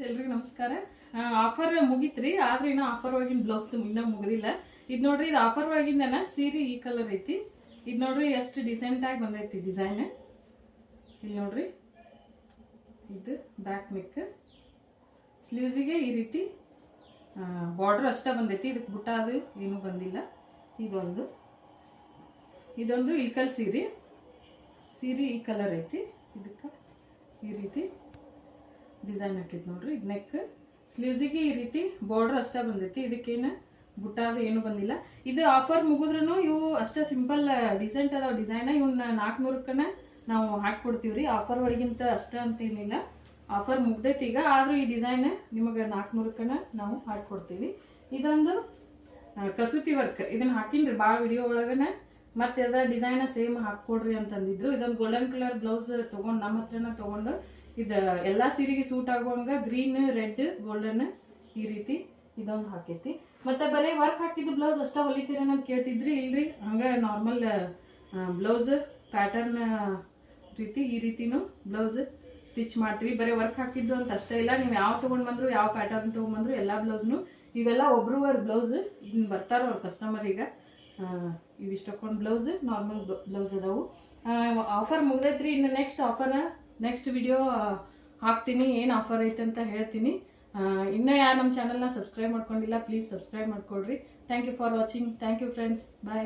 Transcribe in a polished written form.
ಎಲ್ರಿಗೂ ನಮಸ್ಕಾರ. ಆಫರ್ ಮುಗಿತ್ರಿ, ಆದ್ರೆ ಇನ್ನ ಆಫರ್ ಒಳಗಿನ ಬ್ಲೌಸ್ ಇನ್ನೂ ಮುಗಿದಿಲ್ಲ. ಇದು ನೋಡ್ರಿ, ಇದು ಆಫರ್ ಒಳಗಿಂದನ ಸೀರೆ ಈ ಕಲರ್ ಐತಿ. ಇದು ನೋಡ್ರಿ ಎಷ್ಟು ಡಿಸೆಂಟ್ ಆಗಿ ಬಂದೈತಿ ಡಿಸೈನ್. ಇಲ್ಲಿ ನೋಡ್ರಿ, ಇದು ಬ್ಯಾಕ್ ನೆಕ್, ಸ್ಲೀವ್ಸಿಗೆ ಈ ರೀತಿ ಬಾರ್ಡರ್ ಅಷ್ಟೇ ಬಂದೈತಿ. ಇದಕ್ಕೆ ಬುಟ್ಟ ಅದು ಏನೂ ಬಂದಿಲ್ಲ. ಇದೊಂದು ಇಲ್ಕಲ್ ಸೀರೆ ಈ ಕಲರ್ ಐತಿ. ಇದಕ್ಕೆ ಈ ರೀತಿ ಡಿಸೈನ್ ಹಾಕಿದ್ ನೋಡ್ರಿ. ಇದು ನೆಕ್, ಸ್ಲೀವ್ಸಿಗೆ ಈ ರೀತಿ ಬಾರ್ಡರ್ ಅಷ್ಟೇ ಬಂದೈತಿ. ಇದಕ್ಕೇನು ಬುಟ್ಟ ಅದು ಏನು ಬಂದಿಲ್ಲ. ಇದು ಆಫರ್ ಮುಗಿದ್ರೂ ಇವು ಅಷ್ಟೇ ಸಿಂಪಲ್ ಡಿಸೆಂಟ್ ಅದಾವ ಡಿಸೈನ್. ಇವನ್ನ 400 ನಾವು ಹಾಕಿಕೊಡ್ತೀವ್ರಿ. ಆಫರ್ ಒಳಗಿಂತ ಅಷ್ಟೇ ಅಂತೇನಿಲ್ಲ, ಆಫರ್ ಮುಗ್ದೈತಿ ಈಗ. ಆದ್ರೂ ಈ ಡಿಸೈನ್ ನಿಮಗೆ 400 ನಾವು ಹಾಕಿಕೊಡ್ತೀವಿ. ಇದೊಂದು ಕಸೂತಿ ವರ್ಕ್, ಇದನ್ನ ಹಾಕಿನ್ರಿ ಭಾಳ ವಿಡಿಯೋ ಒಳಗನ. ಮತ್ತೆ ಅದ ಡಿಸೈನ್ ಸೇಮ್ ಹಾಕ್ಕೊಡ್ರಿ ಅಂತಂದಿದ್ರು. ಇದೊಂದು ಗೋಲ್ಡನ್ ಕಲರ್ ಬ್ಲೌಸ್ ತೊಗೊಂಡು ನಮ್ಮ ಹತ್ರನ ತೊಗೊಂಡು ಇದು ಎಲ್ಲ ಸೀರೆಗೆ ಸೂಟ್ ಆಗುವಂಗ ಗ್ರೀನ್, ರೆಡ್, ಗೋಲ್ಡನ್ ಈ ರೀತಿ ಇದೊಂದು ಹಾಕೈತಿ. ಮತ್ತೆ ಬರೀ ವರ್ಕ್ ಹಾಕಿದ್ದು ಬ್ಲೌಸ್ ಅಷ್ಟ ಹೊಲಿತೀರೇನ ಅಂತ ಕೇಳ್ತಿದ್ರಿ. ಇಲ್ರಿ, ಹಂಗ ನಾರ್ಮಲ್ ಬ್ಲೌಸ್ ಪ್ಯಾಟರ್ನ್ ರೀತಿ ಈ ರೀತಿನೂ ಬ್ಲೌಸ್ ಸ್ಟಿಚ್ ಮಾಡ್ತೀವಿ. ಬರೀ ವರ್ಕ್ ಹಾಕಿದ್ದು ಅಂತ ಅಷ್ಟೇ ಇಲ್ಲ, ನೀವು ಯಾವ ತೊಗೊಂಡು ಬಂದ್ರು, ಯಾವ ಪ್ಯಾಟರ್ನ್ ತೊಗೊಂಡ್ಬಂದ್ರು ಎಲ್ಲ ಬ್ಲೌಸ್ನು ಇವೆಲ್ಲ ಒಬ್ರುವರ್ ಬ್ಲೌಸ್ ಇದನ್ನ ಬರ್ತಾರ ಅವ್ರ ಕಸ್ಟಮರ್. ಈಗ ಇವಿಷ್ಟಕ್ಕೊಂದು ಬ್ಲೌಸ್ ನಾರ್ಮಲ್ ಬ್ಲೌಸ್ ಅದಾವು. ಆಫರ್ ಮುಗ್ದೈತ್ರಿ. ಇನ್ನು ನೆಕ್ಸ್ಟ್ ವಿಡಿಯೋ ಹಾಕ್ತೀನಿ, ಏನು ಆಫರ್ ಐತೆ ಅಂತ ಹೇಳ್ತೀನಿ. ಇನ್ನೂ ಯಾರು ನಮ್ಮ ಚಾನಲ್ನ ಸಬ್ಸ್ಕ್ರೈಬ್ ಮಾಡ್ಕೊಂಡಿಲ್ಲ, ಪ್ಲೀಸ್ ಸಬ್ಸ್ಕ್ರೈಬ್ ಮಾಡ್ಕೊಳ್ರಿ. Thank you for watching. Thank you friends, bye.